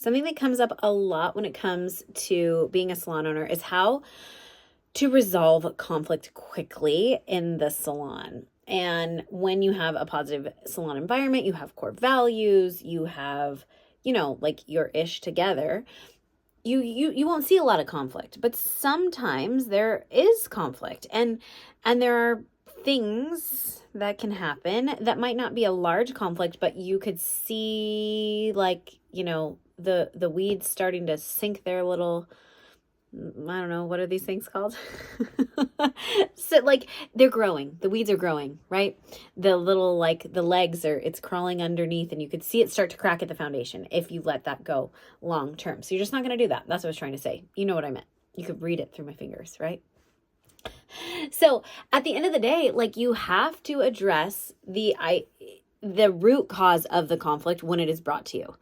Something that comes up a lot when it comes to being a salon owner is how to resolve conflict quickly in the salon. And when you have a positive salon environment, you have core values, you have, like your ish together, you won't see a lot of conflict. But sometimes there is conflict, and there are things that can happen that might not be a large conflict, but you could see, like, the weeds starting to sink their little, I don't know, what are these things called? So, like, they're growing. The weeds are growing, right? The little, like, the legs it's crawling underneath, and you could see it start to crack at the foundation if you let that go long term. So you're just not going to do that. That's what I was trying to say. You know what I meant. You could read it through my fingers, right? So at the end of the day, like, you have to address the root cause of the conflict when it is brought to you.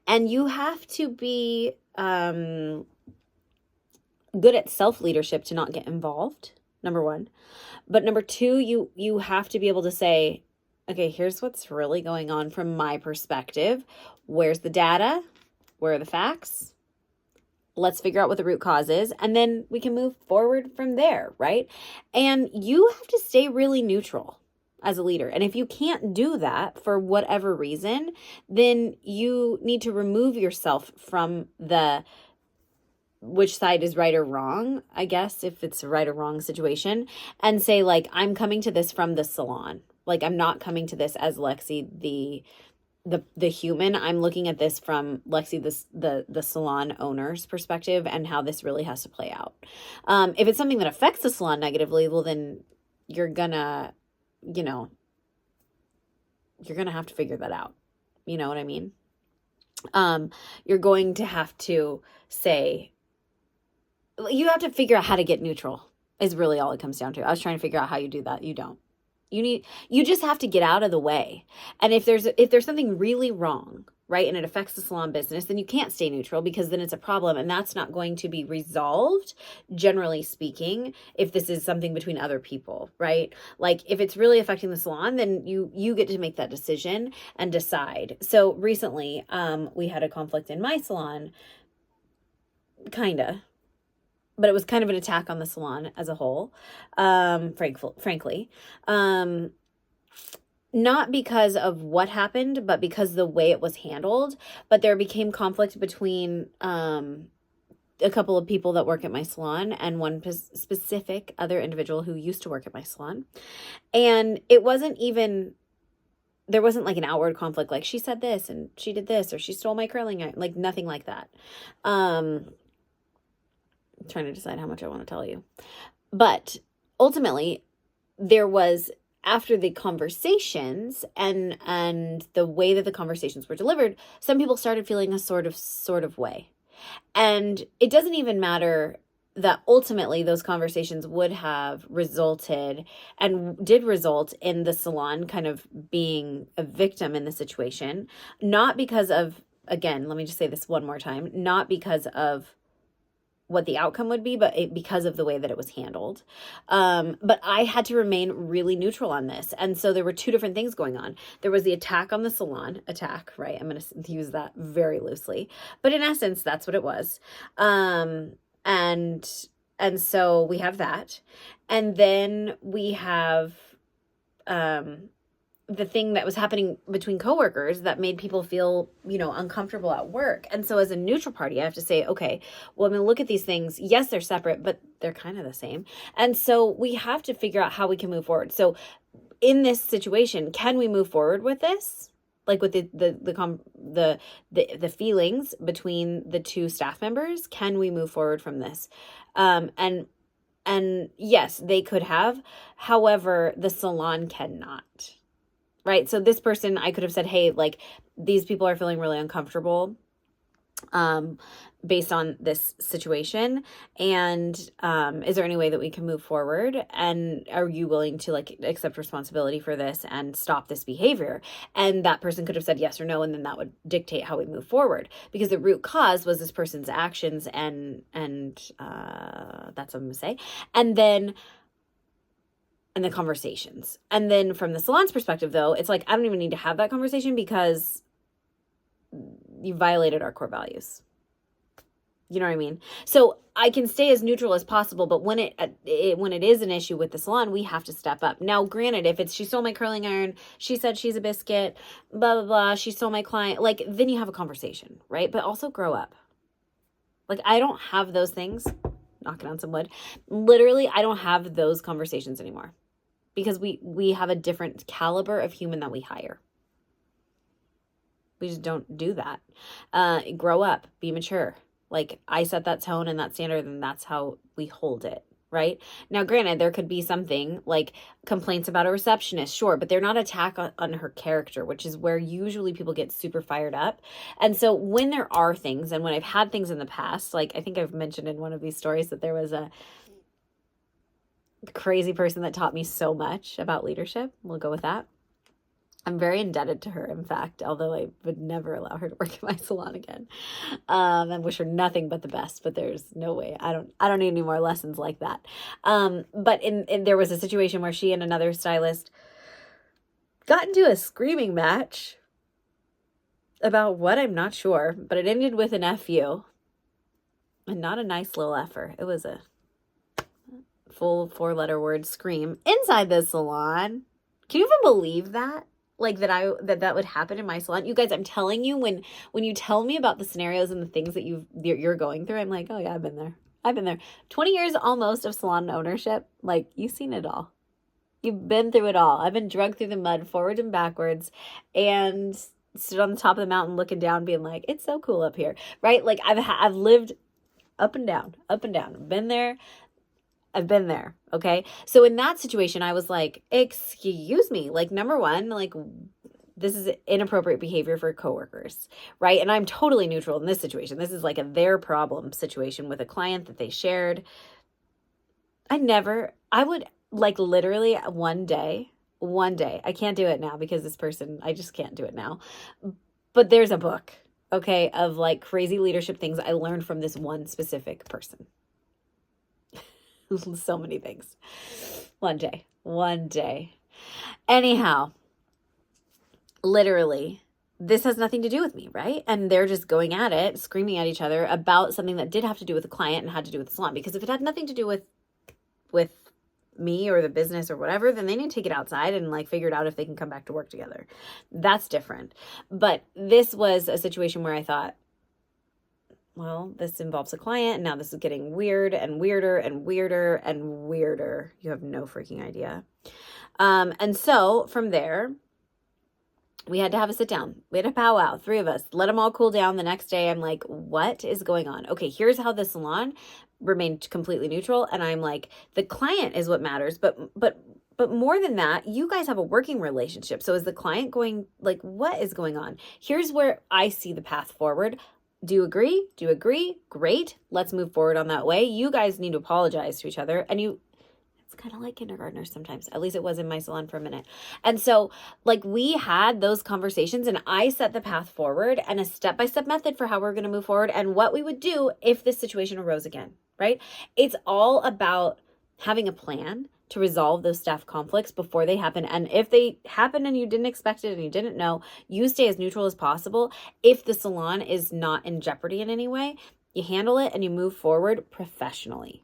And you have to be good at self-leadership to not get involved, number one. But number two, you have to be able to say, okay, here's what's really going on from my perspective. Where's the data? Where are the facts? Let's figure out what the root cause is, and then we can move forward from there, right? And you have to stay really neutral as a leader. And if you can't do that for whatever reason, then you need to remove yourself from which side is right or wrong, I guess, if it's a right or wrong situation, and say, like, I'm coming to this from the salon. Like, I'm not coming to this as Lexi, the human. I'm looking at this from Lexi, the salon owner's perspective, and how this really has to play out. If it's something that affects the salon negatively, well, then you're gonna have to figure that out. You know what I mean? You're going to have to say, you have to figure out how to get neutral is really all it comes down to. I was trying to figure out how you do that. You don't. You just have to get out of the way. And if there's something really wrong, right, and it affects the salon business, then you can't stay neutral, because then it's a problem, and that's not going to be resolved, generally speaking, if this is something between other people, right? Like, if it's really affecting the salon, then you get to make that decision and decide. So recently, we had a conflict in my salon, but it was kind of an attack on the salon as a whole, frankly. Not because of what happened, but because the way it was handled. But there became conflict between a couple of people that work at my salon and one specific other individual who used to work at my salon. And it wasn't even... there wasn't like an outward conflict, like she said this and she did this, or she stole my curling iron, like nothing like that. I'm trying to decide how much I want to tell you. But ultimately, there was, after the conversations and the way that the conversations were delivered, some people started feeling a sort of way. And it doesn't even matter that ultimately those conversations would have resulted and did result in the salon kind of being a victim in the situation. Not because of, again, let me just say this one more time, not because of what the outcome would be, but because of the way that it was handled. But I had to remain really neutral on this. And so there were two different things going on. There was the attack on the salon, right? I'm going to use that very loosely, but in essence, that's what it was. And so we have that. And then we have, the thing that was happening between coworkers that made people feel, uncomfortable at work. And so as a neutral party, I have to say, okay, well, I'm going to look at these things. Yes, they're separate, but they're kind of the same. And so we have to figure out how we can move forward. So in this situation, can we move forward with this? Like with the feelings between the two staff members, can we move forward from this? And yes, they could have. However, the salon cannot. Right. So this person, I could have said, hey, like, these people are feeling really uncomfortable based on this situation. And is there any way that we can move forward? And are you willing to, like, accept responsibility for this and stop this behavior? And that person could have said yes or no. And then that would dictate how we move forward, because the root cause was this person's actions. And that's what I'm going to say. And the conversations. And then from the salon's perspective, though, it's like, I don't even need to have that conversation, because you violated our core values. You know what I mean? So I can stay as neutral as possible, but when it is an issue with the salon, we have to step up. Now, granted, if it's she stole my curling iron, she said she's a biscuit, blah, blah, blah, she stole my client, like, then you have a conversation, right? But also grow up. Like, I don't have those things, knocking on some wood. Literally, I don't have those conversations anymore because we have a different caliber of human that we hire. We just don't do that. Grow up, be mature. Like, I set that tone and that standard, and that's how we hold it, right? Now, granted, there could be something like complaints about a receptionist, sure, but they're not attack on her character, which is where usually people get super fired up. And so when there are things, and when I've had things in the past, like I think I've mentioned in one of these stories that there was a crazy person that taught me so much about leadership. We'll go with that. I'm very indebted to her, in fact, although I would never allow her to work in my salon again. I wish her nothing but the best, but there's no way. I don't need any more lessons like that. But there was a situation where she and another stylist got into a screaming match about what, I'm not sure, but it ended with an FU and not a nice little effer. It was a full 4-letter word scream inside the salon. Can you even believe that? Like that would happen in my salon. You guys, I'm telling you, when you tell me about the scenarios and the things that you're going through, I'm like, oh yeah, I've been there. 20 years almost of salon ownership. Like, you've seen it all. You've been through it all. I've been drugged through the mud forward and backwards and stood on the top of the mountain looking down being like, it's so cool up here, right? Like, I've lived up and down. Been there. I've been there. Okay. So in that situation, I was like, excuse me, like, number one, like, this is inappropriate behavior for coworkers, right? And I'm totally neutral in this situation. This is like their problem situation with a client that they shared. I would like literally one day, I can't do it now because this person, I just can't do it now. But there's a book, okay, of like crazy leadership things I learned from this one specific person. So many things. One day. Anyhow, literally, this has nothing to do with me, right? And they're just going at it, screaming at each other about something that did have to do with the client and had to do with the salon. Because if it had nothing to do with me or the business or whatever, then they need to take it outside and like figure it out if they can come back to work together. That's different. But this was a situation where I thought, well, this involves a client, and now this is getting weird and weirder and weirder and weirder. You have no freaking idea. And so from there, we had to have a sit down. We had a powwow, 3 of us, let them all cool down. The next day, I'm like, what is going on? Okay, here's how the salon remained completely neutral. And I'm like, the client is what matters. But more than that, you guys have a working relationship. So is the client going, like, what is going on? Here's where I see the path forward. Do you agree? Do you agree? Great. Let's move forward on that way. You guys need to apologize to each other. And it's kind of like kindergartners sometimes. At least it was in my salon for a minute. And so like we had those conversations and I set the path forward and a step-by-step method for how we're going to move forward and what we would do if this situation arose again, right? It's all about having a plan to resolve those staff conflicts before they happen. And if they happen and you didn't expect it and you didn't know, you stay as neutral as possible. If the salon is not in jeopardy in any way, you handle it and you move forward professionally.